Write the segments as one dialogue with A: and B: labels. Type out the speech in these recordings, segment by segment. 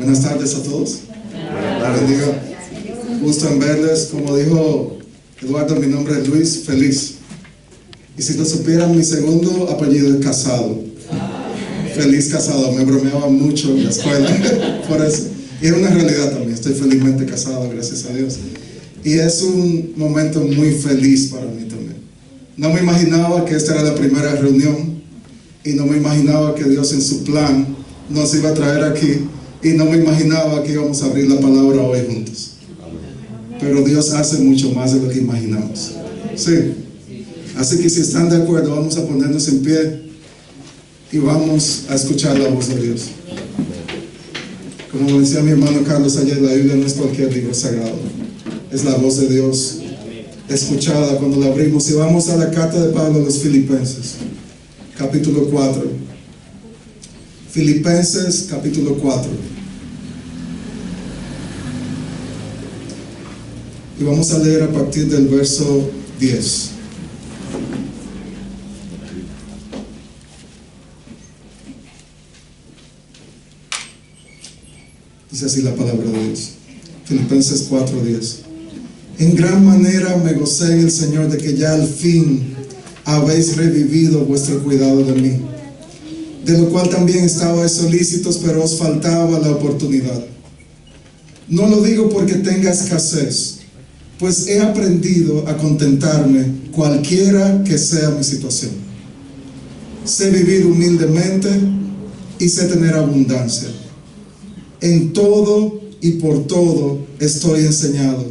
A: Buenas tardes a todos. Bendiga. Gusto en verles. Como dijo Eduardo, mi nombre es Luis Feliz. Y si no supieran, mi segundo apellido es Casado. Feliz Casado. Me bromeaba mucho en la escuela por eso. Y es una realidad también. Estoy felizmente casado, gracias a Dios. Y es un momento muy feliz para mí también. No me imaginaba que esta era la primera reunión. Y no me imaginaba que Dios en su plan nos iba a traer aquí. Y no me imaginaba que íbamos a abrir la palabra hoy juntos. Pero Dios hace mucho más de lo que imaginamos. Sí. Así que si están de acuerdo, vamos a ponernos en pie y vamos a escuchar la voz de Dios. Como decía mi hermano Carlos ayer, la Biblia no es cualquier libro sagrado. Es la voz de Dios escuchada cuando la abrimos. Y vamos a la carta de Pablo a los Filipenses, capítulo 4. Filipenses, capítulo 4. Y vamos a leer a partir del verso 10. Dice así la palabra de Dios. Filipenses 4:10. En gran manera me gocé en el Señor de que ya al fin habéis revivido vuestro cuidado de mí, de lo cual también estabais solícitos, pero os faltaba la oportunidad. No lo digo porque tenga escasez, pues he aprendido a contentarme cualquiera que sea mi situación. Sé vivir humildemente y sé tener abundancia. En todo y por todo estoy enseñado,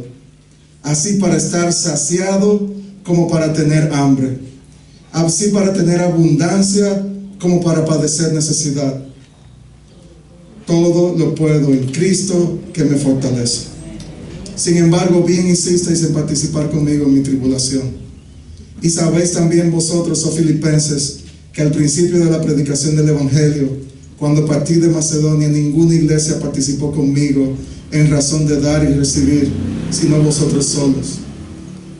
A: así para estar saciado como para tener hambre, así para tener abundancia como para padecer necesidad. Todo lo puedo en Cristo que me fortalece. Sin embargo, bien insisteis en participar conmigo en mi tribulación. Y sabéis también vosotros, oh Filipenses, que al principio de la predicación del Evangelio, cuando partí de Macedonia, ninguna iglesia participó conmigo en razón de dar y recibir, sino vosotros solos.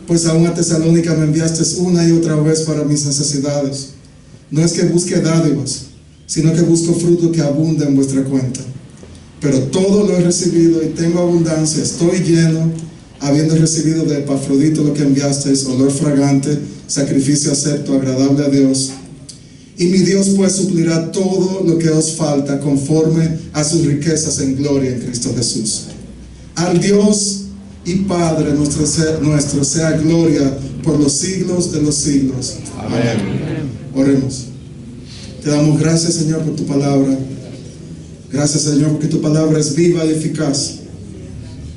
A: Pues aún a Tesalónica me enviasteis una y otra vez para mis necesidades. No es que busque dádivas, sino que busco fruto que abunda en vuestra cuenta. Pero todo lo he recibido y tengo abundancia, estoy lleno, habiendo recibido de Epafrodito lo que enviasteis, olor fragante, sacrificio acepto, agradable a Dios. Y mi Dios pues suplirá todo lo que os falta conforme a sus riquezas en gloria en Cristo Jesús. Al Dios y Padre nuestro sea gloria por los siglos de los siglos. Amén. Oremos. Te damos gracias, Señor, por tu palabra. Gracias, Señor, porque tu palabra es viva y eficaz.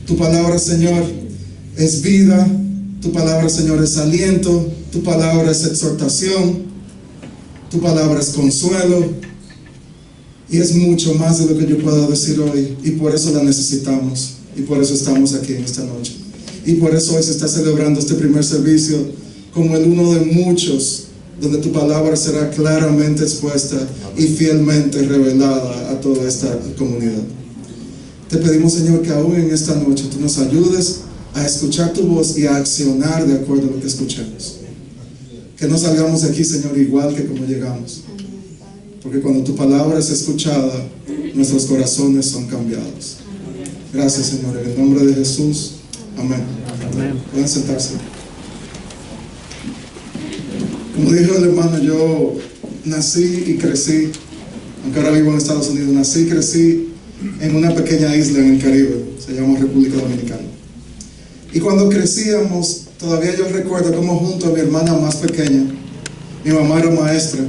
A: Tu palabra, Señor, es vida. Tu palabra, Señor, es aliento. Tu palabra es exhortación. Tu palabra es consuelo. Y es mucho más de lo que yo pueda decir hoy. Y por eso la necesitamos. Y por eso estamos aquí en esta noche. Y por eso hoy se está celebrando este primer servicio como el uno de muchos, donde tu palabra será claramente expuesta y fielmente revelada a toda esta comunidad. Te pedimos, Señor, que aún en esta noche tú nos ayudes a escuchar tu voz y a accionar de acuerdo a lo que escuchamos. Que no salgamos de aquí, Señor, igual que como llegamos. Porque cuando tu palabra es escuchada, nuestros corazones son cambiados. Gracias, Señor, en el nombre de Jesús. Amén. Amén. Pueden sentarse. Como dijo el hermano, yo nací y crecí, aunque ahora vivo en Estados Unidos, nací y crecí en una pequeña isla en el Caribe, se llama República Dominicana. Y cuando crecíamos, todavía yo recuerdo cómo junto a mi hermana más pequeña, mi mamá era maestra,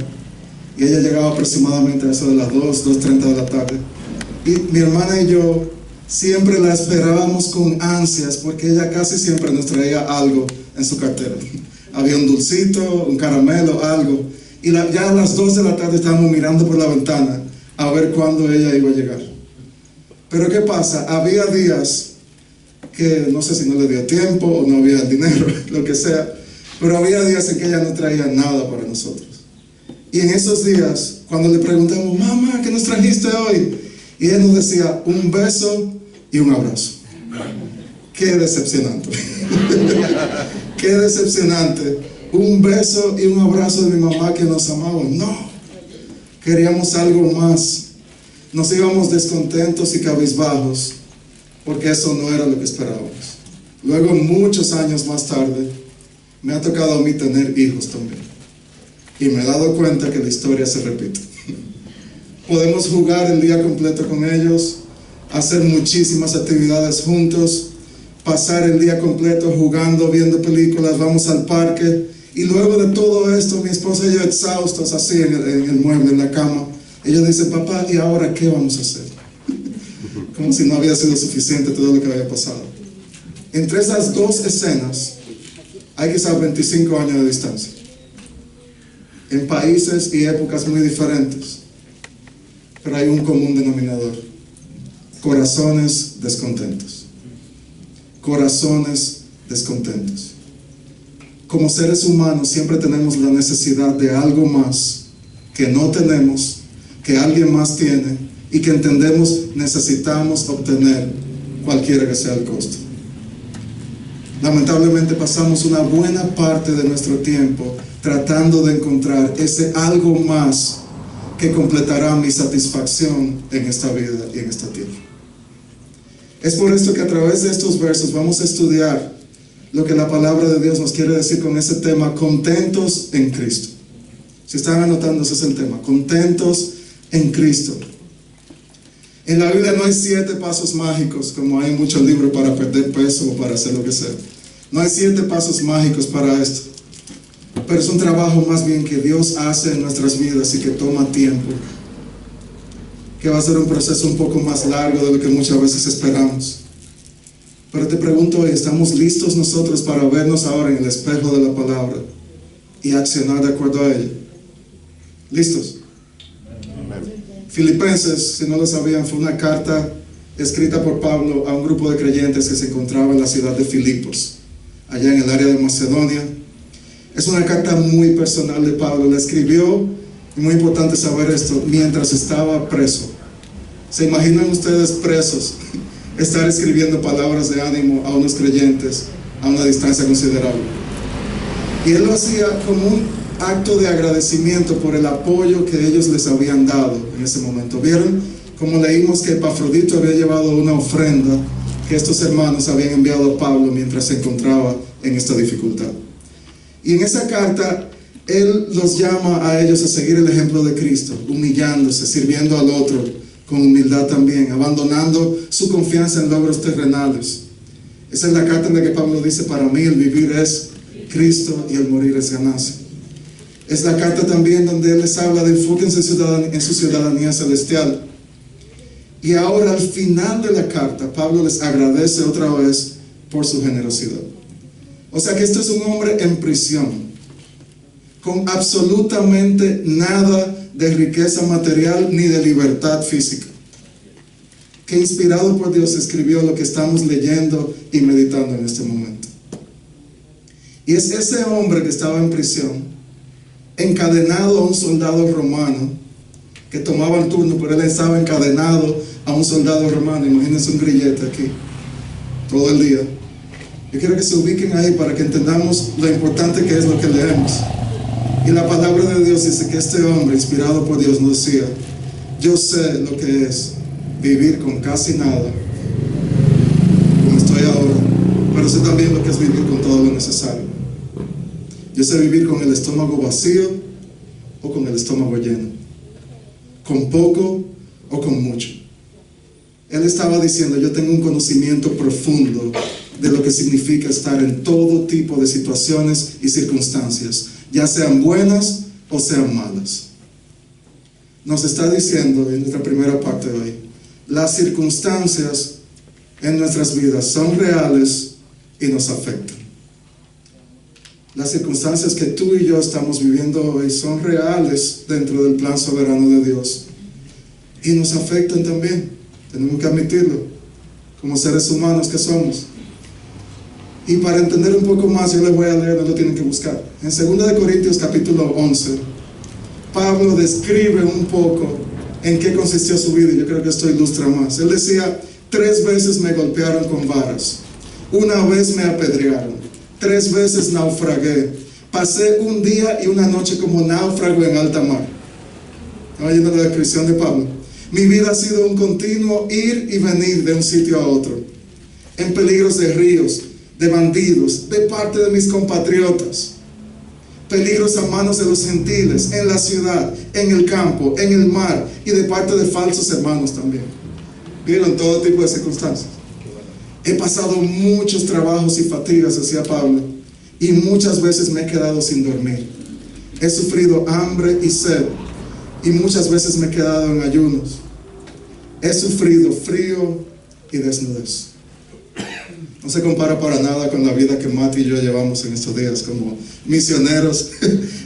A: y ella llegaba aproximadamente a eso de las 2:30 de la tarde. Y mi hermana y yo siempre la esperábamos con ansias, porque ella casi siempre nos traía algo en su cartera. Había un dulcito, un caramelo, algo. Y ya a las 2 de la tarde estábamos mirando por la ventana a ver cuándo ella iba a llegar. Pero ¿qué pasa? Había días que no sé si no le dio tiempo o no había dinero, lo que sea. Pero había días en que ella no traía nada para nosotros. Y en esos días, cuando le preguntamos, mamá, ¿qué nos trajiste hoy? Y ella nos decía, un beso y un abrazo. Qué decepcionante. Qué decepcionante. Un beso y un abrazo de mi mamá que nos amaba. No. Queríamos algo más. nos íbamos descontentos y cabizbajos porque eso no era lo que esperábamos. Luego, muchos años más tarde, me ha tocado a mí tener hijos también. Y me he dado cuenta que la historia se repite. Podemos jugar el día completo con ellos, hacer muchísimas actividades juntos, pasar el día completo jugando, viendo películas, vamos al parque. Y luego de todo esto, mi esposa y yo exhaustos así en el mueble, en la cama. Ella dice, papá, ¿y ahora qué vamos a hacer? Como si no había sido suficiente todo lo que había pasado. Entre esas dos escenas, hay quizás 25 años de distancia. En países y épocas muy diferentes. Pero hay un común denominador. Corazones descontentos. Corazones descontentos. Como seres humanos siempre tenemos la necesidad de algo más que no tenemos, que alguien más tiene y que entendemos necesitamos obtener cualquiera que sea el costo. Lamentablemente pasamos una buena parte de nuestro tiempo tratando de encontrar ese algo más que completará mi satisfacción en esta vida y en esta tierra. Es por esto que a través de estos versos vamos a estudiar lo que la palabra de Dios nos quiere decir con ese tema, contentos en Cristo. Si están anotando, ese es el tema, contentos en Cristo. En la Biblia no hay 7 pasos mágicos, como hay en muchos libros para perder peso o para hacer lo que sea. No hay 7 pasos mágicos para esto. Pero es un trabajo más bien que Dios hace en nuestras vidas y que toma tiempo. Que va a ser un proceso un poco más largo de lo que muchas veces esperamos. Pero te pregunto hoy, ¿estamos listos nosotros para vernos ahora en el espejo de la palabra y accionar de acuerdo a ella? ¿Listos? Filipenses, si no lo sabían, fue una carta escrita por Pablo a un grupo de creyentes que se encontraba en la ciudad de Filipos, allá en el área de Macedonia. Es una carta muy personal de Pablo. La escribió, y muy importante saber esto, mientras estaba preso. ¿Se imaginan ustedes presos estar escribiendo palabras de ánimo a unos creyentes a una distancia considerable? Y él lo hacía como un acto de agradecimiento por el apoyo que ellos les habían dado en ese momento. ¿Vieron? Como leímos que Epafrodito había llevado una ofrenda que estos hermanos habían enviado a Pablo mientras se encontraba en esta dificultad. Y en esa carta, él los llama a ellos a seguir el ejemplo de Cristo, humillándose, sirviendo al otro con humildad también, abandonando su confianza en logros terrenales. Esa es la carta en la que Pablo dice, para mí el vivir es Cristo y el morir es ganancia. Es la carta también donde él les habla de enfóquense en su ciudadanía celestial. Y ahora al final de la carta, Pablo les agradece otra vez por su generosidad. O sea que este es un hombre en prisión, con absolutamente nada de riqueza material ni de libertad física, que inspirado por Dios escribió lo que estamos leyendo y meditando en este momento. Y es ese hombre que estaba en prisión, encadenado a un soldado romano, que tomaba el turno, pero él estaba encadenado a un soldado romano. Imagínense un grillete aquí, todo el día. Yo quiero que se ubiquen ahí para que entendamos lo importante que es lo que leemos. Y la palabra de Dios dice que este hombre, inspirado por Dios, nos decía, yo sé lo que es vivir con casi nada, como estoy ahora, pero sé también lo que es vivir con todo lo necesario. Yo sé vivir con el estómago vacío o con el estómago lleno, con poco o con mucho. Él estaba diciendo, yo tengo un conocimiento profundo de lo que significa estar en todo tipo de situaciones y circunstancias, ya sean buenas o sean malas. Nos está diciendo en nuestra primera parte de hoy, las circunstancias en nuestras vidas son reales y nos afectan. Las circunstancias que tú y yo estamos viviendo hoy son reales dentro del plan soberano de Dios y nos afectan también. Tenemos que admitirlo como seres humanos que somos. Y para entender un poco más, yo les voy a leer, no lo tienen que buscar. En 2 Corintios capítulo 11, Pablo describe un poco en qué consistió su vida, y yo creo que esto ilustra más. Él decía, 3 veces me golpearon con varas, 1 vez me apedrearon, 3 veces naufragué, pasé un día y una noche como náufrago en alta mar. ¿Están oyendo la descripción de Pablo? Mi vida ha sido un continuo ir y venir de un sitio a otro, en peligros de ríos, de bandidos, de parte de mis compatriotas, peligros a manos de los gentiles, en la ciudad, en el campo, en el mar, y de parte de falsos hermanos también. ¿Vieron? Todo tipo de circunstancias. He pasado muchos trabajos y fatigas, decía Pablo, y muchas veces me he quedado sin dormir. He sufrido hambre y sed, y muchas veces me he quedado en ayunos. He sufrido frío y desnudez. No se compara para nada con la vida que Mati y yo llevamos en estos días como misioneros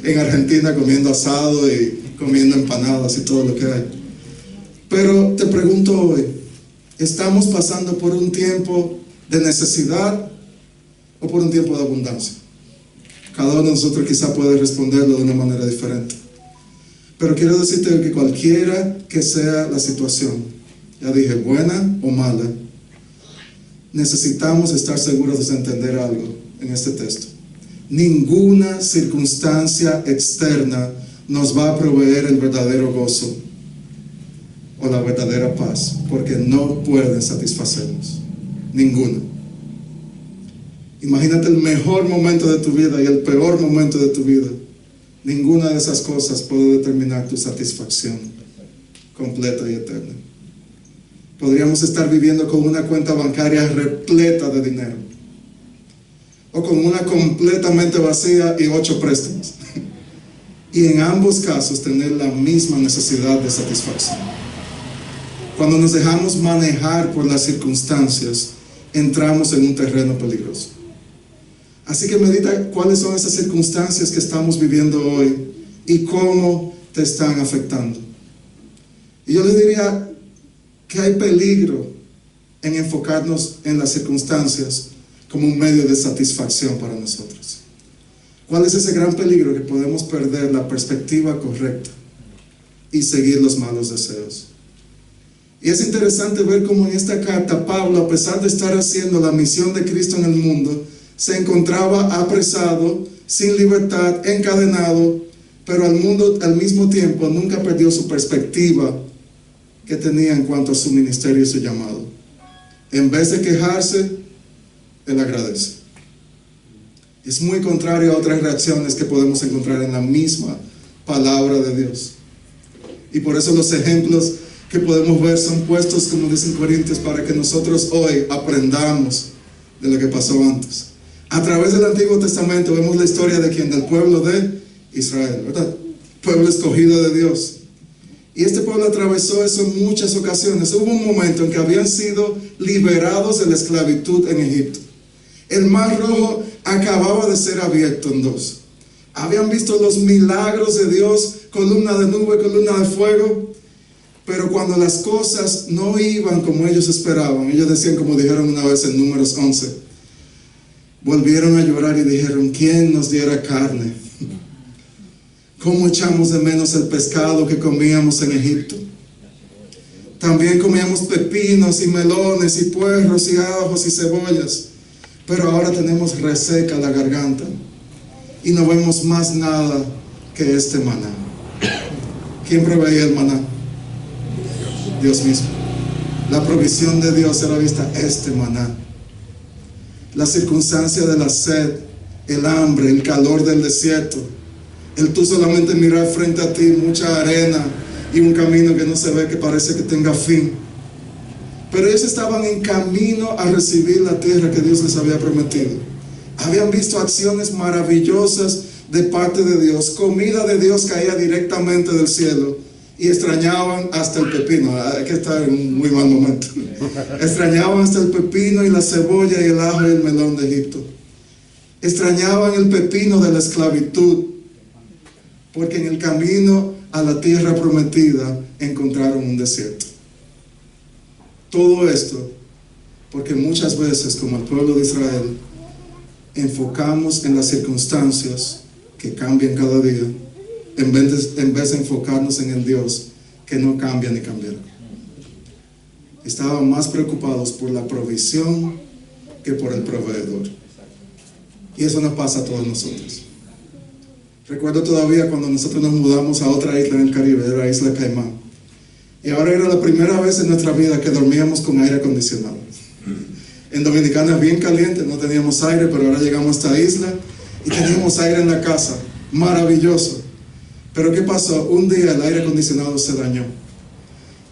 A: en Argentina, comiendo asado y comiendo empanadas y todo lo que hay. Pero te pregunto hoy, ¿estamos pasando por un tiempo de necesidad o por un tiempo de abundancia? Cada uno de nosotros quizá puede responderlo de una manera diferente. Pero quiero decirte que cualquiera que sea la situación, ya dije, buena o mala, necesitamos estar seguros de entender algo en este texto. Ninguna circunstancia externa nos va a proveer el verdadero gozo o la verdadera paz, porque no pueden satisfacernos. Ninguna. Imagínate el mejor momento de tu vida y el peor momento de tu vida. Ninguna de esas cosas puede determinar tu satisfacción completa y eterna. Podríamos estar viviendo con una cuenta bancaria repleta de dinero, o con una completamente vacía y 8 préstamos. Y en ambos casos tener la misma necesidad de satisfacción. Cuando nos dejamos manejar por las circunstancias, entramos en un terreno peligroso. Así que medita cuáles son esas circunstancias que estamos viviendo hoy y cómo te están afectando. Y yo le diría que hay peligro en enfocarnos en las circunstancias como un medio de satisfacción para nosotros. ¿Cuál es ese gran peligro? Que podemos perder la perspectiva correcta y seguir los malos deseos. Y es interesante ver cómo en esta carta Pablo, a pesar de estar haciendo la misión de Cristo en el mundo, se encontraba apresado, sin libertad, encadenado, pero al mismo tiempo nunca perdió su perspectiva que tenía en cuanto a su ministerio y su llamado. En vez de quejarse, él agradece. Es muy contrario a otras reacciones que podemos encontrar en la misma palabra de Dios. Y por eso los ejemplos que podemos ver son puestos, como dicen Corintios, para que nosotros hoy aprendamos de lo que pasó antes. A través del Antiguo Testamento vemos la historia de quien, del pueblo de Israel, ¿verdad? Pueblo escogido de Dios. Y este pueblo atravesó eso en muchas ocasiones. Hubo un momento en que habían sido liberados de la esclavitud en Egipto. El Mar Rojo acababa de ser abierto en dos. Habían visto los milagros de Dios, columna de nube, columna de fuego. Pero cuando las cosas no iban como ellos esperaban, ellos decían, como dijeron una vez en Números 11, volvieron a llorar y dijeron, ¿quién nos diera carne? ¿Cómo echamos de menos el pescado que comíamos en Egipto? También comíamos pepinos y melones y puerros y ajos y cebollas, pero ahora tenemos reseca la garganta y no vemos más nada que este maná. ¿Quién proveía el maná? Dios mismo. La provisión de Dios era vista este maná. La circunstancia de la sed, el hambre, el calor del desierto, el tú solamente mirar frente a ti mucha arena y un camino que no se ve, que parece que tenga fin. Pero ellos estaban en camino a recibir la tierra que Dios les había prometido. Habían visto acciones maravillosas de parte de Dios. Comida de Dios caía directamente del cielo. Y extrañaban hasta el pepino. Hay que estar en un muy mal momento. Extrañaban hasta el pepino y la cebolla y el ajo y el melón de Egipto. Extrañaban el pepino de la esclavitud, porque en el camino a la tierra prometida encontraron un desierto. Todo esto porque muchas veces, como el pueblo de Israel, enfocamos en las circunstancias que cambian cada día, en vez de enfocarnos en el Dios que no cambia ni cambiará. Estaban más preocupados por la provisión que por el proveedor. Y eso nos pasa a todos nosotros. Recuerdo todavía cuando nosotros nos mudamos a otra isla en el Caribe, era Isla Caimán. Y ahora era la primera vez en nuestra vida que dormíamos con aire acondicionado. En Dominicana es bien caliente, no teníamos aire, pero ahora llegamos a esta isla y teníamos aire en la casa. Maravilloso. Pero ¿qué pasó? Un día el aire acondicionado se dañó.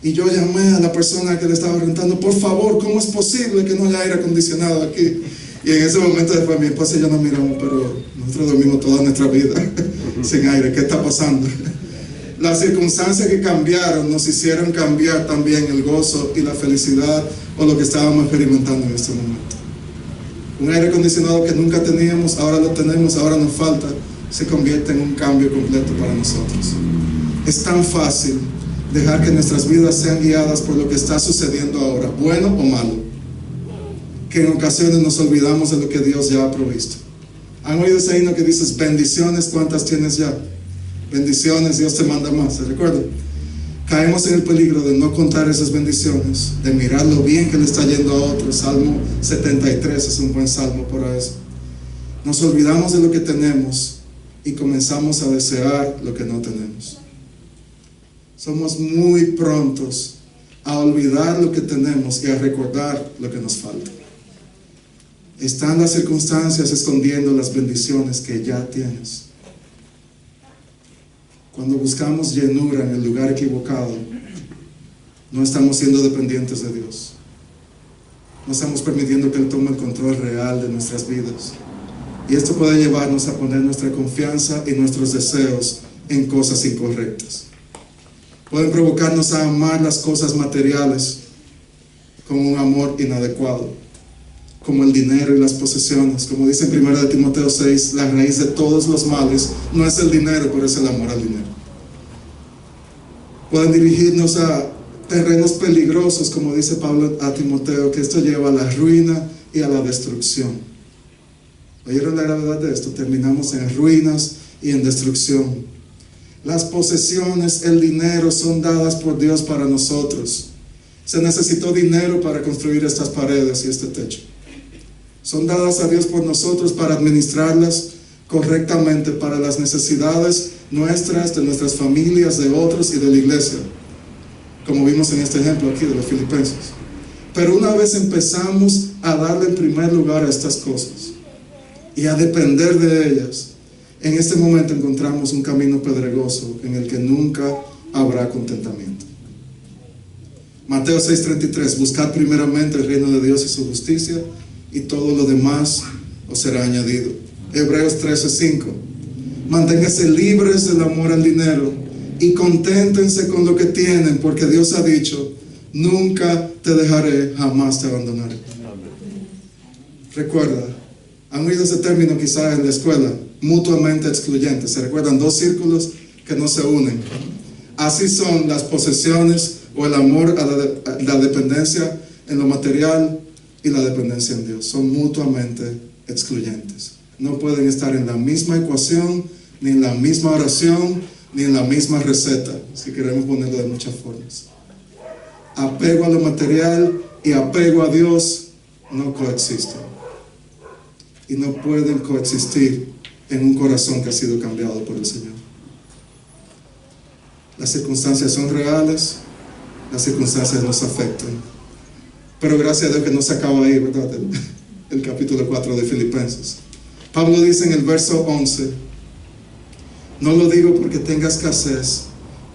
A: Y yo llamé a la persona que le estaba rentando, por favor, ¿cómo es posible que no haya aire acondicionado aquí? Y en ese momento después mi esposa y yo nos miramos, pero nosotros dormimos toda nuestra vida sin aire, ¿qué está pasando? Las circunstancias que cambiaron nos hicieron cambiar también el gozo y la felicidad o lo que estábamos experimentando en este momento. Un aire acondicionado que nunca teníamos, ahora lo tenemos, ahora nos falta, se convierte en un cambio completo para nosotros. Es tan fácil dejar que nuestras vidas sean guiadas por lo que está sucediendo ahora, bueno o malo, que en ocasiones nos olvidamos de lo que Dios ya ha provisto. ¿Han oído ese himno que dices, bendiciones, cuántas tienes ya? Bendiciones, Dios te manda más, ¿se recuerdan? Caemos en el peligro de no contar esas bendiciones, de mirar lo bien que le está yendo a otros. Salmo 73 es un buen salmo para eso. Nos olvidamos de lo que tenemos y comenzamos a desear lo que no tenemos. Somos muy prontos a olvidar lo que tenemos y a recordar lo que nos falta. Están las circunstancias escondiendo las bendiciones que ya tienes. Cuando buscamos llenura en el lugar equivocado, no estamos siendo dependientes de Dios. No estamos permitiendo que Él tome el control real de nuestras vidas. Y esto puede llevarnos a poner nuestra confianza y nuestros deseos en cosas incorrectas. Pueden provocarnos a amar las cosas materiales con un amor inadecuado, como el dinero y las posesiones. Como dice en 1 Timoteo 6, la raíz de todos los males no es el dinero, pero es el amor al dinero. Pueden dirigirnos a terrenos peligrosos, como dice Pablo a Timoteo, que esto lleva a la ruina y a la destrucción. ¿Oyeron la gravedad de esto? Terminamos en ruinas y en destrucción. Las posesiones, el dinero, son dadas por Dios para nosotros. Se necesitó dinero para construir estas paredes y este techo. Son dadas a Dios por nosotros para administrarlas correctamente para las necesidades nuestras, de nuestras familias, de otros y de la iglesia, como vimos en este ejemplo aquí de los filipenses. Pero una vez empezamos a darle en primer lugar a estas cosas y a depender de ellas, en este momento encontramos un camino pedregoso en el que nunca habrá contentamiento. Mateo 6:33, buscad primeramente el reino de Dios y su justicia, y todo lo demás os será añadido. Hebreos 13:5, manténganse libres del amor al dinero y conténtense con lo que tienen, porque Dios ha dicho, nunca te dejaré, jamás te abandonaré. Recuerda, han oído ese término quizás en la escuela, mutuamente excluyente. ¿Se recuerdan? Dos círculos que no se unen. Así son las posesiones o el amor a la dependencia en lo material y la dependencia en Dios. Son mutuamente excluyentes. No pueden estar en la misma ecuación, ni en la misma oración, ni en la misma receta, si queremos ponerlo de muchas formas. Apego a lo material y apego a Dios no coexisten. Y no pueden coexistir en un corazón que ha sido cambiado por el Señor. Las circunstancias son reales, las circunstancias nos afectan. Pero gracias a Dios que no se acaba ahí, ¿verdad? El capítulo 4 de Filipenses. Pablo dice en el verso 11, no lo digo porque tenga escasez,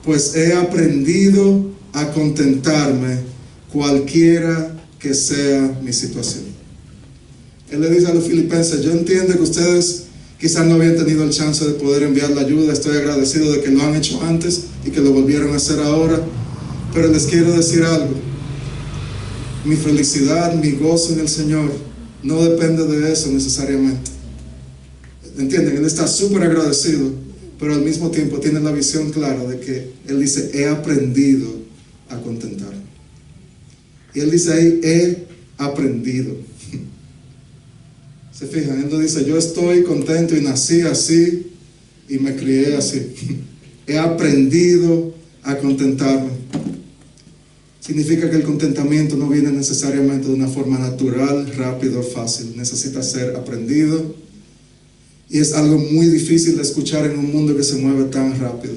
A: pues he aprendido a contentarme cualquiera que sea mi situación. Él le dice a los filipenses, yo entiendo que ustedes quizás no habían tenido el chance de poder enviar la ayuda, estoy agradecido de que lo han hecho antes y que lo volvieron a hacer ahora, pero les quiero decir algo, mi felicidad, mi gozo en el Señor no depende de eso necesariamente. ¿Entienden? Él está súper agradecido, pero al mismo tiempo tiene la visión clara de que Él dice, he aprendido a contentarme. Y Él dice ahí, he aprendido. ¿Se fijan? Él no dice, yo estoy contento y nací así y me crié así. He aprendido a contentarme. Significa que el contentamiento no viene necesariamente de una forma natural, rápido, fácil. Necesita ser aprendido. Y es algo muy difícil de escuchar en un mundo que se mueve tan rápido.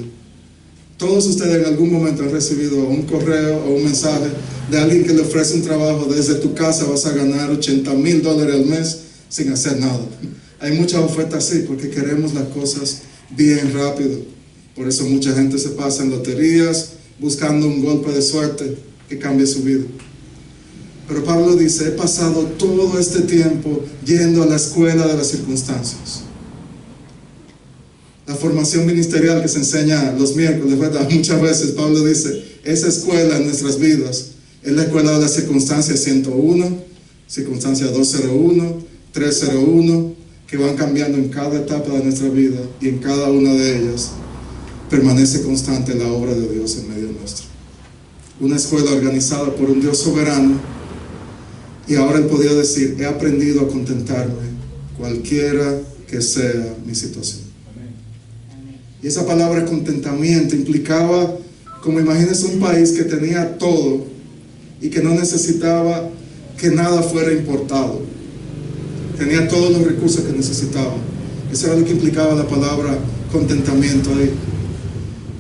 A: Todos ustedes en algún momento han recibido un correo o un mensaje de alguien que le ofrece un trabajo. Desde tu casa vas a ganar $80,000 al mes sin hacer nada. Hay muchas ofertas así porque queremos las cosas bien rápido. Por eso mucha gente se pasa en loterías buscando un golpe de suerte que cambie su vida. Pero Pablo dice, he pasado todo este tiempo yendo a la escuela de las circunstancias. La formación ministerial que se enseña los miércoles, ¿verdad? Muchas veces Pablo dice, esa escuela en nuestras vidas es la escuela de las circunstancias 101, circunstancia 201, 301, que van cambiando en cada etapa de nuestra vida, y en cada una de ellas permanece constante la obra de Dios en medio nuestro. Una escuela organizada por un Dios soberano, y ahora él podía decir, he aprendido a contentarme cualquiera que sea mi situación. Y esa palabra contentamiento implicaba, como imagínense un país que tenía todo y que no necesitaba que nada fuera importado. Tenía todos los recursos que necesitaba. Eso era lo que implicaba la palabra contentamiento ahí.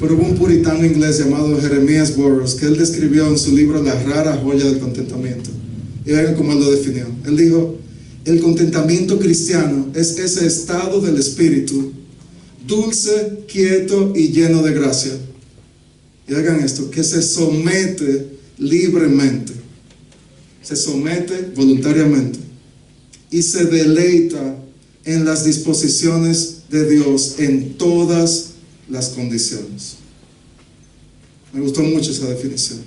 A: Pero hubo un puritano inglés llamado Jeremías Burroughs que él describió en su libro La rara joya del contentamiento. Y vean cómo él lo definió. Él dijo, el contentamiento cristiano es ese estado del espíritu dulce, quieto y lleno de gracia. Y hagan esto, que se somete libremente, se somete voluntariamente y se deleita en las disposiciones de Dios en todas las condiciones. Me gustó mucho esa definición.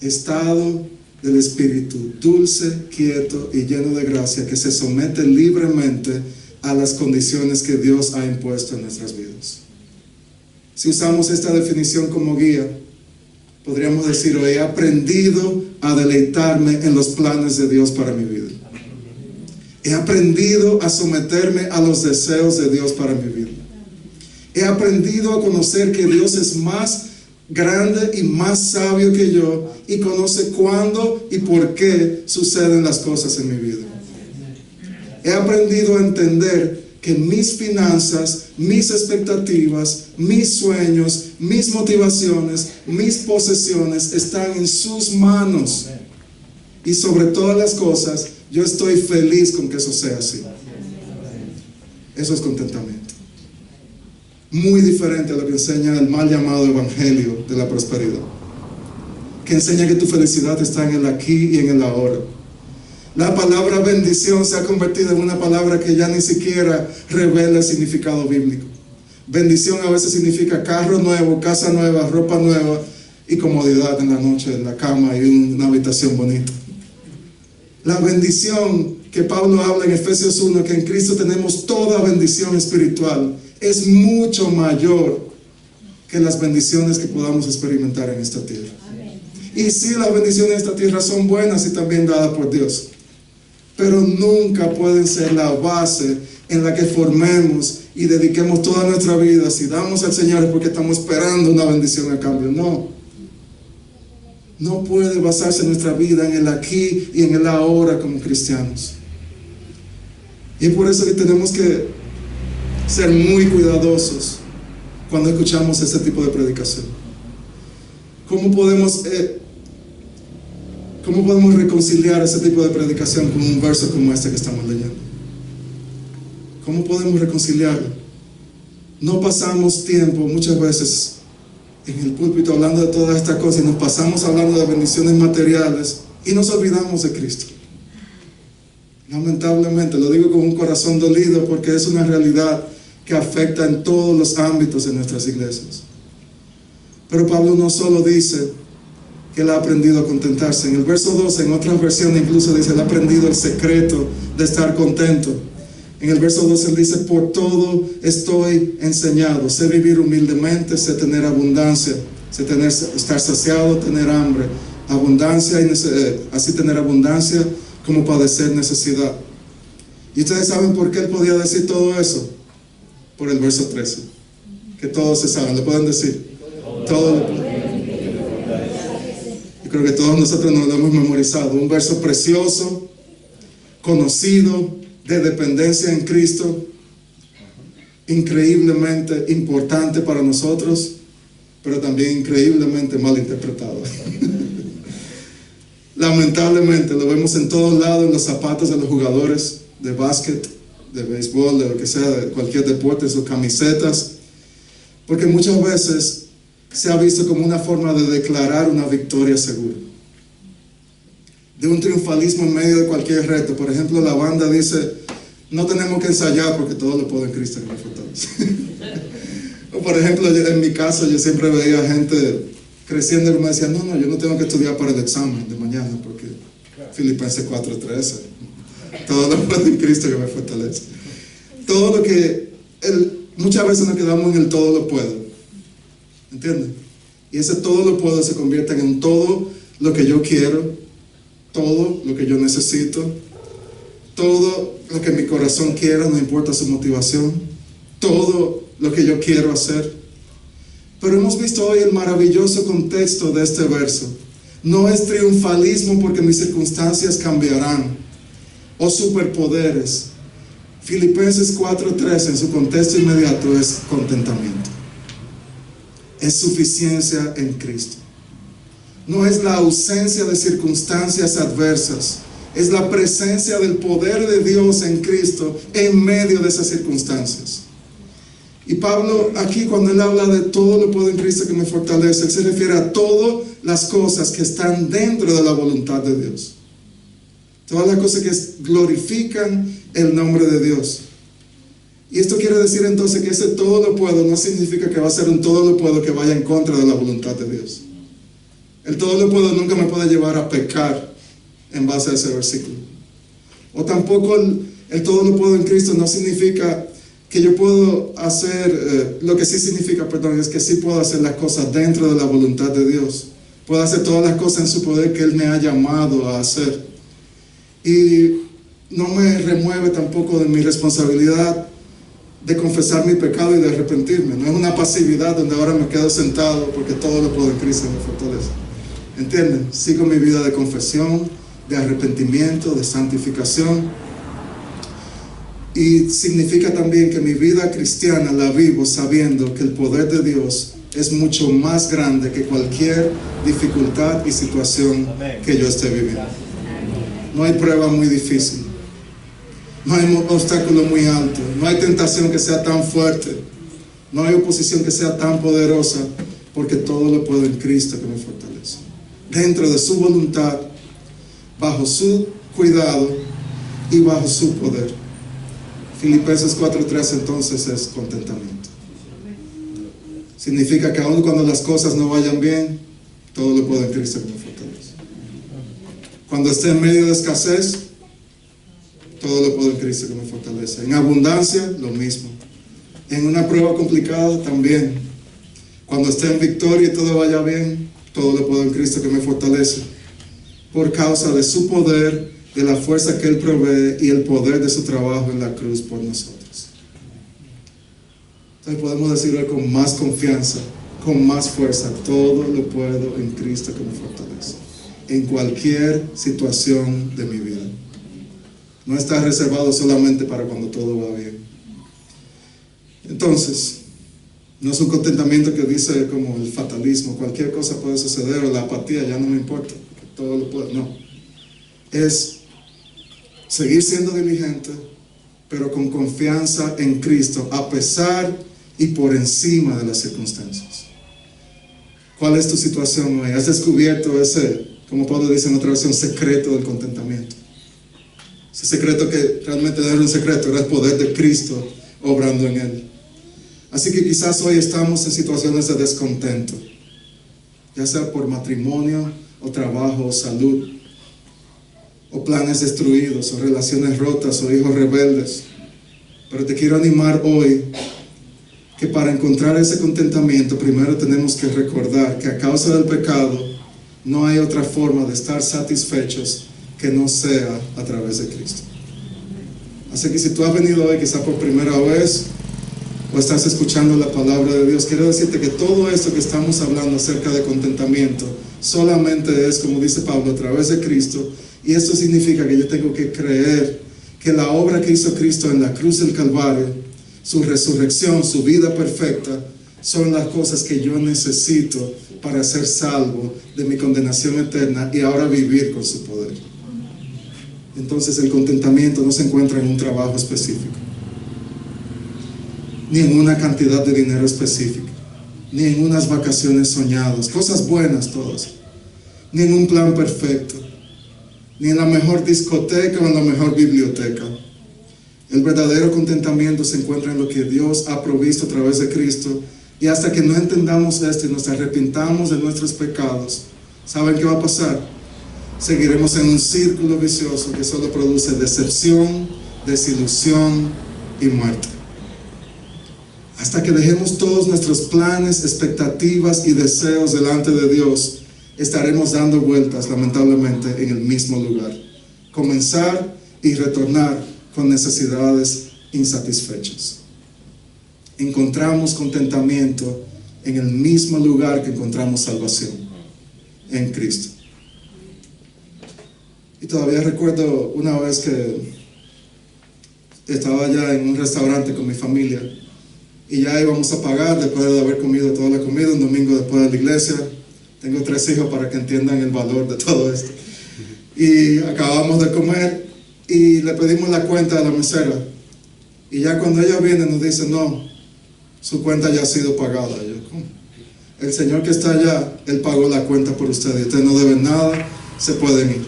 A: Estado del espíritu dulce, quieto y lleno de gracia, que se somete libremente a las condiciones que Dios ha impuesto en nuestras vidas. Si usamos esta definición como guía, podríamos decir, hoy he aprendido a deleitarme en los planes de Dios para mi vida. He aprendido a someterme a los deseos de Dios para mi vida. He aprendido a conocer que Dios es más grande y más sabio que yo y conoce cuándo y por qué suceden las cosas en mi vida. He aprendido a entender que mis finanzas, mis expectativas, mis sueños, mis motivaciones, mis posesiones están en sus manos. Y sobre todas las cosas, yo estoy feliz con que eso sea así. Eso es contentamiento. Muy diferente a lo que enseña el mal llamado evangelio de la prosperidad, que enseña que tu felicidad está en el aquí y en el ahora. La palabra bendición se ha convertido en una palabra que ya ni siquiera revela el significado bíblico. Bendición a veces significa carro nuevo, casa nueva, ropa nueva y comodidad en la noche, en la cama y una habitación bonita. La bendición que Pablo habla en Efesios 1, que en Cristo tenemos toda bendición espiritual, es mucho mayor que las bendiciones que podamos experimentar en esta tierra. Y sí, las bendiciones de esta tierra son buenas y también dadas por Dios, pero nunca pueden ser la base en la que formemos y dediquemos toda nuestra vida. Si damos al Señor es porque estamos esperando una bendición a cambio. No puede basarse nuestra vida en el aquí y en el ahora como cristianos. Y es por eso que tenemos que ser muy cuidadosos cuando escuchamos este tipo de predicación. ¿Cómo podemos reconciliar ese tipo de predicación con un verso como este que estamos leyendo? ¿Cómo podemos reconciliarlo? No pasamos tiempo muchas veces en el púlpito hablando de todas estas cosas y nos pasamos hablando de bendiciones materiales y nos olvidamos de Cristo. Lamentablemente, lo digo con un corazón dolido porque es una realidad que afecta en todos los ámbitos de nuestras iglesias. Pero Pablo no solo dice que él ha aprendido a contentarse. En el verso 12, en otras versiones incluso dice, él ha aprendido el secreto de estar contento. En el verso 12 él dice, por todo estoy enseñado. Sé vivir humildemente, sé tener abundancia, sé estar saciado, tener hambre, abundancia y así tener abundancia como padecer necesidad. Y ustedes saben por qué él podía decir todo eso. Por el verso 13, que todos se saben, ¿le pueden decir? Todo. Yo creo que todos nosotros nos lo hemos memorizado. Un verso precioso, conocido, de dependencia en Cristo, increíblemente importante para nosotros, pero también increíblemente mal interpretado. Lamentablemente lo vemos en todos lados, en los zapatos de los jugadores de básquet, de béisbol, de lo que sea, de cualquier deporte, sus camisetas, porque muchas veces se ha visto como una forma de declarar una victoria segura, de un triunfalismo en medio de cualquier reto. Por ejemplo, la banda dice, no tenemos que ensayar porque todo lo puedo en Cristo que me fortalece. O por ejemplo, en mi caso yo siempre veía gente creciendo y me decía, no, yo no tengo que estudiar para el examen de mañana porque Filipenses 4:13, todo lo puedo en Cristo que me fortalece. Todo lo que, muchas veces nos quedamos en el todo lo puedo, ¿entiendes? Y ese todo lo puedo se convierte en todo lo que yo quiero, todo lo que yo necesito, todo lo que mi corazón quiera, no importa su motivación, todo lo que yo quiero hacer. Pero hemos visto hoy el maravilloso contexto de este verso. No es triunfalismo porque mis circunstancias cambiarán, o superpoderes. Filipenses 4:13 en su contexto inmediato es contentamiento. Es suficiencia en Cristo. No es la ausencia de circunstancias adversas, es la presencia del poder de Dios en Cristo en medio de esas circunstancias. Y Pablo aquí, cuando él habla de todo lo puedo en Cristo que me fortalece, él se refiere a todas las cosas que están dentro de la voluntad de Dios, todas las cosas que glorifican el nombre de Dios. Y esto quiere decir entonces que ese todo lo puedo no significa que va a ser un todo lo puedo que vaya en contra de la voluntad de Dios. El todo lo puedo nunca me puede llevar a pecar en base a ese versículo. O tampoco el todo lo puedo en Cristo no significa que yo puedo hacer, lo que sí significa, perdón, es que sí puedo hacer las cosas dentro de la voluntad de Dios. Puedo hacer todas las cosas en su poder que Él me ha llamado a hacer. Y no me remueve tampoco de mi responsabilidad de confesar mi pecado y de arrepentirme. No es una pasividad donde ahora me quedo sentado porque todo lo puedo en Cristo me fortalece. ¿Entienden? Sigo mi vida de confesión, de arrepentimiento, de santificación. Y significa también que mi vida cristiana la vivo sabiendo que el poder de Dios es mucho más grande que cualquier dificultad y situación que yo esté viviendo. No hay prueba muy difícil, no hay obstáculo muy alto, no hay tentación que sea tan fuerte, no hay oposición que sea tan poderosa, porque todo lo puedo en Cristo que me fortalece. Dentro de su voluntad, bajo su cuidado y bajo su poder. Filipenses 4:13 entonces es contentamiento. Significa que aun cuando las cosas no vayan bien, todo lo puedo en Cristo que me fortalece. Cuando esté en medio de escasez, todo lo puedo en Cristo que me fortalece. En abundancia, lo mismo. En una prueba complicada, también. Cuando esté en victoria y todo vaya bien, todo lo puedo en Cristo que me fortalece. Por causa de su poder, de la fuerza que Él provee y el poder de su trabajo en la cruz por nosotros. Entonces podemos decirlo con más confianza, con más fuerza, todo lo puedo en Cristo que me fortalece. En cualquier situación de mi vida. No está reservado solamente para cuando todo va bien. Entonces, no es un contentamiento que dice como el fatalismo, cualquier cosa puede suceder, o la apatía, ya no me importa, todo lo puedo. No. Es seguir siendo diligente, pero con confianza en Cristo, a pesar y por encima de las circunstancias. ¿Cuál es tu situación hoy? ¿Has descubierto ese, como Pablo dice en otra versión, secreto del contentamiento? Ese secreto que realmente no era un secreto, era el poder de Cristo obrando en él. Así que quizás hoy estamos en situaciones de descontento, ya sea por matrimonio, o trabajo, o salud, o planes destruidos, o relaciones rotas, o hijos rebeldes. Pero te quiero animar hoy que para encontrar ese contentamiento, primero tenemos que recordar que a causa del pecado no hay otra forma de estar satisfechos que no sea a través de Cristo. Así que si tú has venido hoy quizá por primera vez, o estás escuchando la palabra de Dios, quiero decirte que todo esto que estamos hablando acerca de contentamiento solamente es, como dice Pablo, a través de Cristo. Y esto significa que yo tengo que creer que la obra que hizo Cristo en la cruz del Calvario, su resurrección, su vida perfecta, son las cosas que yo necesito para ser salvo de mi condenación eterna y ahora vivir con su poder. Entonces el contentamiento no se encuentra en un trabajo específico, ni en una cantidad de dinero específica, ni en unas vacaciones soñadas, cosas buenas todas, ni en un plan perfecto, ni en la mejor discoteca o en la mejor biblioteca. El verdadero contentamiento se encuentra en lo que Dios ha provisto a través de Cristo, y hasta que no entendamos esto y nos arrepintamos de nuestros pecados, ¿saben qué va a pasar? Seguiremos en un círculo vicioso que solo produce decepción, desilusión y muerte. Hasta que dejemos todos nuestros planes, expectativas y deseos delante de Dios, estaremos dando vueltas, lamentablemente, en el mismo lugar. Comenzar y retornar con necesidades insatisfechas. Encontramos contentamiento en el mismo lugar que encontramos salvación, en Cristo. Y todavía recuerdo una vez que estaba ya en un restaurante con mi familia y ya íbamos a pagar después de haber comido toda la comida, un domingo después de la iglesia. Tengo 3 hijos para que entiendan el valor de todo esto. Y acabamos de comer y le pedimos la cuenta a la mesera. Y ya cuando ella viene nos dice, no, su cuenta ya ha sido pagada. Yo, ¿cómo? El Señor que está allá, Él pagó la cuenta por usted y ustedes no deben nada, se pueden ir.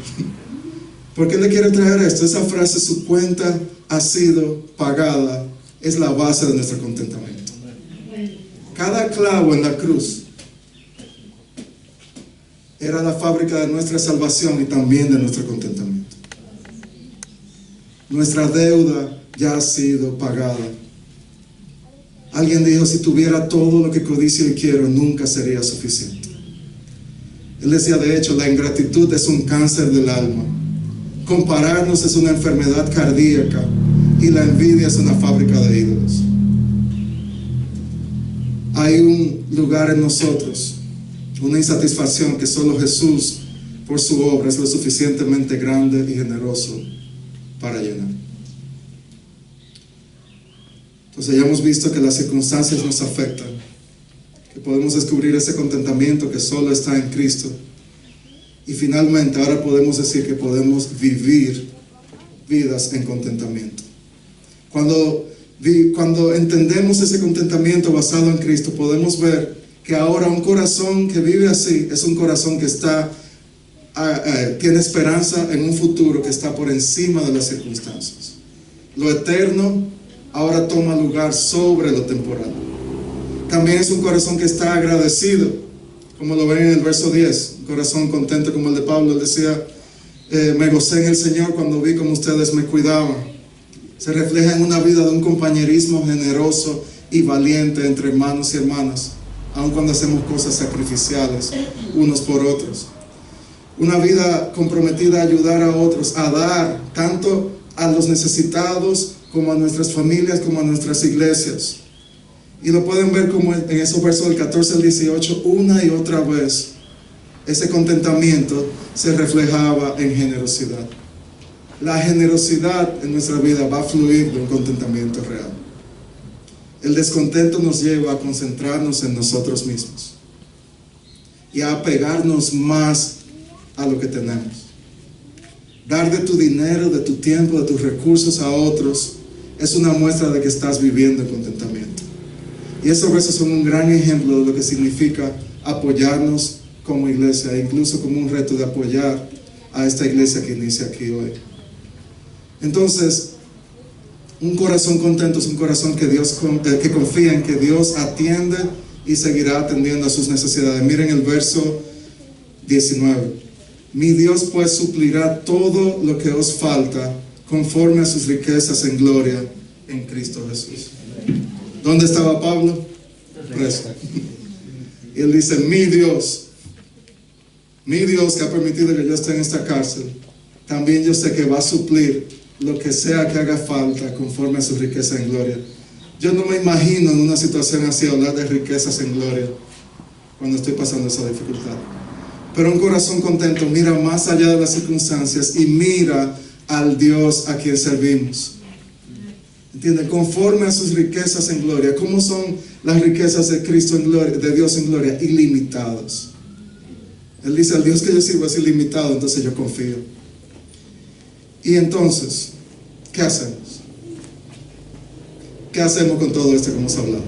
A: ¿Por qué le quiere traer esto? Esa frase, su cuenta ha sido pagada, es la base de nuestro contentamiento. Cada clavo en la cruz era la fábrica de nuestra salvación y también de nuestro contentamiento. Nuestra deuda ya ha sido pagada. Alguien dijo, si tuviera todo lo que codicio y quiero, nunca sería suficiente. Él decía, de hecho, la ingratitud es un cáncer del alma. Compararnos es una enfermedad cardíaca y la envidia es una fábrica de ídolos. Hay un lugar en nosotros, una insatisfacción que solo Jesús, por su obra, es lo suficientemente grande y generoso para llenar. Entonces ya hemos visto que las circunstancias nos afectan, que podemos descubrir ese contentamiento que solo está en Cristo. Y finalmente ahora podemos decir que podemos vivir vidas en contentamiento. Cuando entendemos ese contentamiento basado en Cristo, podemos ver que ahora un corazón que vive así es un corazón que tiene esperanza en un futuro que está por encima de las circunstancias. Lo eterno ahora toma lugar sobre lo temporal. También es un corazón que está agradecido, como lo ven en el verso 10, un corazón contento como el de Pablo. Él decía, me gocé en el Señor cuando vi cómo ustedes me cuidaban. Se refleja en una vida de un compañerismo generoso y valiente entre hermanos y hermanas, aun cuando hacemos cosas sacrificiales unos por otros. Una vida comprometida a ayudar a otros, a dar tanto a los necesitados como a nuestras familias, como a nuestras iglesias. Y lo pueden ver como en esos versos del 14 al 18, una y otra vez, ese contentamiento se reflejaba en generosidad. La generosidad en nuestra vida va a fluir de un contentamiento real. El descontento nos lleva a concentrarnos en nosotros mismos y a apegarnos más a lo que tenemos. Dar de tu dinero, de tu tiempo, de tus recursos a otros es una muestra de que estás viviendo en contentamiento. Y esos versos son un gran ejemplo de lo que significa apoyarnos como iglesia, e incluso como un reto de apoyar a esta iglesia que inicia aquí hoy. Entonces, un corazón contento es un corazón que confía en que Dios atiende y seguirá atendiendo a sus necesidades. Miren el verso 19. Mi Dios pues suplirá todo lo que os falta conforme a sus riquezas en gloria en Cristo Jesús. ¿Dónde estaba Pablo? Preso. Y él dice, mi Dios que ha permitido que yo esté en esta cárcel, también yo sé que va a suplir lo que sea que haga falta conforme a su riqueza en gloria. Yo no me imagino en una situación así hablar de riquezas en gloria cuando estoy pasando esa dificultad. Pero un corazón contento mira más allá de las circunstancias y mira al Dios a quien servimos. ¿Entienden? Conforme a sus riquezas en gloria. ¿Cómo son las riquezas de Cristo en gloria, de Dios en gloria, ilimitados. Él dice, el Dios que yo sirvo es ilimitado, entonces yo confío. Y entonces, ¿qué hacemos? ¿Qué hacemos con todo esto que hemos hablado?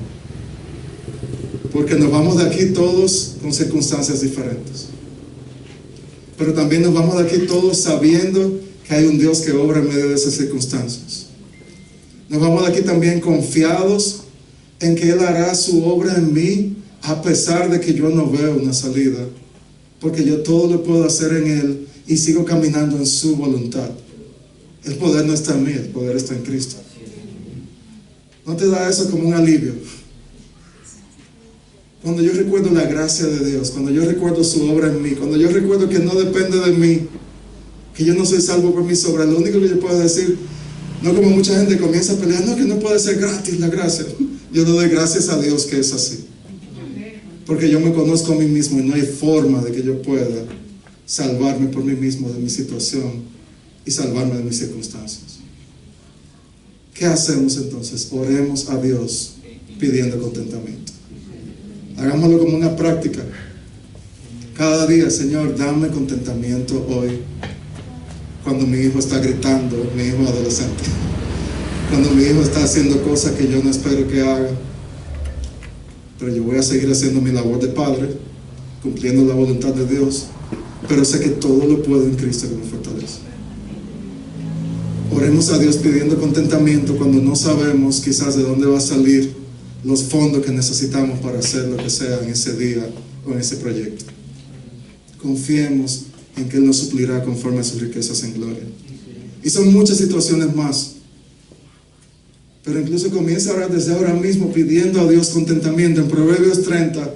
A: Porque nos vamos de aquí todos con circunstancias diferentes. Pero también nos vamos de aquí todos sabiendo que hay un Dios que obra en medio de esas circunstancias. Nos vamos de aquí también confiados en que Él hará su obra en mí, a pesar de que yo no veo una salida. Porque yo todo lo puedo hacer en Él y sigo caminando en su voluntad. El poder no está en mí, el poder está en Cristo. ¿No te da eso como un alivio? Cuando yo recuerdo la gracia de Dios, cuando yo recuerdo su obra en mí, cuando yo recuerdo que no depende de mí, que yo no soy salvo por mis obras, lo único que yo puedo decir, no como mucha gente comienza a pelear, no, que no puede ser gratis la gracia. Yo le doy gracias a Dios que es así. Porque yo me conozco a mí mismo y no hay forma de que yo pueda salvarme por mí mismo de mi situación y salvarme de mis circunstancias. ¿Qué hacemos entonces? Oremos a Dios pidiendo contentamiento. Hagámoslo como una práctica. Cada día, Señor, dame contentamiento hoy. Cuando mi hijo está gritando, mi hijo adolescente. Cuando mi hijo está haciendo cosas que yo no espero que haga. Pero yo voy a seguir haciendo mi labor de padre, cumpliendo la voluntad de Dios. Pero sé que todo lo puedo en Cristo que me fortalece. Oremos a Dios pidiendo contentamiento cuando no sabemos quizás de dónde va a salir los fondos que necesitamos para hacer lo que sea en ese día o en ese proyecto. Confiemos en que Él nos suplirá conforme a sus riquezas en gloria. Y son muchas situaciones más. Pero incluso comienza a orar desde ahora mismo pidiendo a Dios contentamiento. En Proverbios 30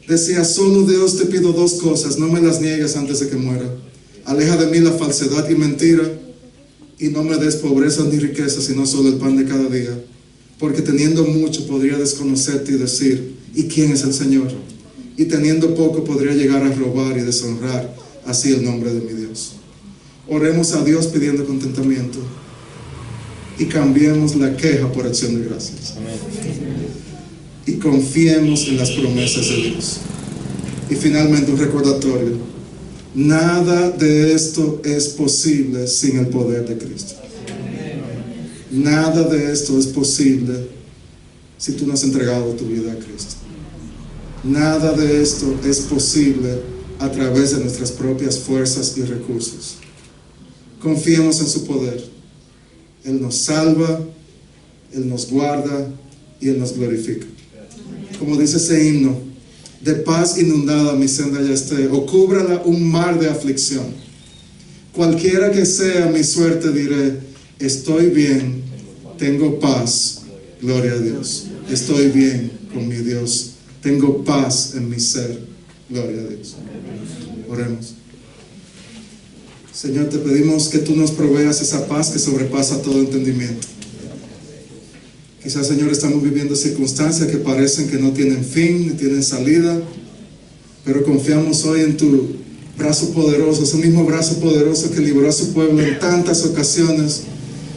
A: decía, solo Dios te pido dos cosas, no me las niegues antes de que muera. Aleja de mí la falsedad y mentira, y no me des pobreza ni riqueza, sino solo el pan de cada día. Porque teniendo mucho podría desconocerte y decir, ¿y quién es el Señor? Y teniendo poco podría llegar a robar y deshonrar así el nombre de mi Dios. Oremos a Dios pidiendo contentamiento y cambiemos la queja por acción de gracias. Amén. Y confiemos en las promesas de Dios. Y finalmente un recordatorio. Nada de esto es posible sin el poder de Cristo. Nada de esto es posible si tú no has entregado tu vida a Cristo. Nada de esto es posible a través de nuestras propias fuerzas y recursos. Confiemos en su poder. Él nos salva, Él nos guarda y Él nos glorifica. Como dice ese himno, de paz inundada mi senda ya esté, o cúbrala un mar de aflicción. Cualquiera que sea mi suerte diré, estoy bien, tengo paz, gloria a Dios. Estoy bien con mi Dios, tengo paz en mi ser, gloria a Dios. Oremos. Señor, te pedimos que tú nos proveas esa paz que sobrepasa todo entendimiento. Quizás, Señor, estamos viviendo circunstancias que parecen que no tienen fin, ni tienen salida, pero confiamos hoy en tu brazo poderoso, ese mismo brazo poderoso que libró a su pueblo en tantas ocasiones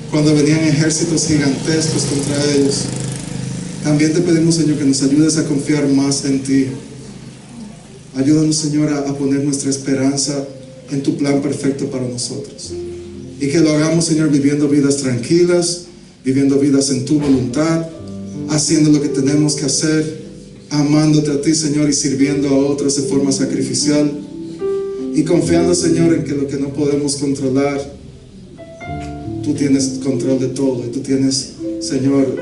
A: cuando venían ejércitos gigantescos contra ellos. También te pedimos, Señor, que nos ayudes a confiar más en ti. Ayúdanos, Señor, a poner nuestra esperanza en tu plan perfecto para nosotros. Y que lo hagamos, Señor, viviendo vidas tranquilas, viviendo vidas en tu voluntad, haciendo lo que tenemos que hacer, amándote a ti, Señor, y sirviendo a otros de forma sacrificial. Y confiando, Señor, en que lo que no podemos controlar, tú tienes control de todo. Y tú tienes, Señor,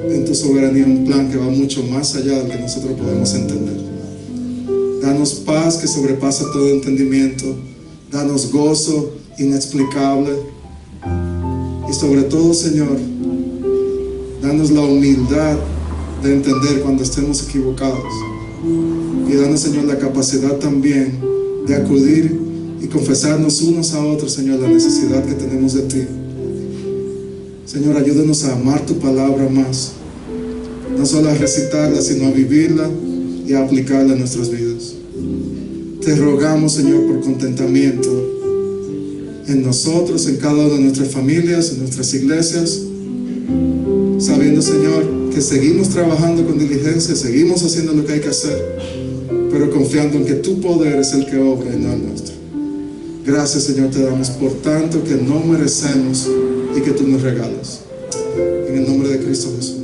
A: en tu soberanía un plan que va mucho más allá del que nosotros podemos entender. Danos paz que sobrepasa todo entendimiento. Danos gozo inexplicable. Y sobre todo, Señor, danos la humildad de entender cuando estemos equivocados. Y danos, Señor, la capacidad también de acudir y confesarnos unos a otros, Señor, la necesidad que tenemos de ti. Señor, ayúdanos a amar tu palabra más. No solo a recitarla, sino a vivirla y a aplicarla en nuestras vidas. Te rogamos, Señor, por contentamiento en nosotros, en cada una de nuestras familias, en nuestras iglesias, sabiendo, Señor, que seguimos trabajando con diligencia, seguimos haciendo lo que hay que hacer, pero confiando en que tu poder es el que obra y no el nuestro. Gracias, Señor, te damos por tanto que no merecemos y que tú nos regalas. En el nombre de Cristo Jesús.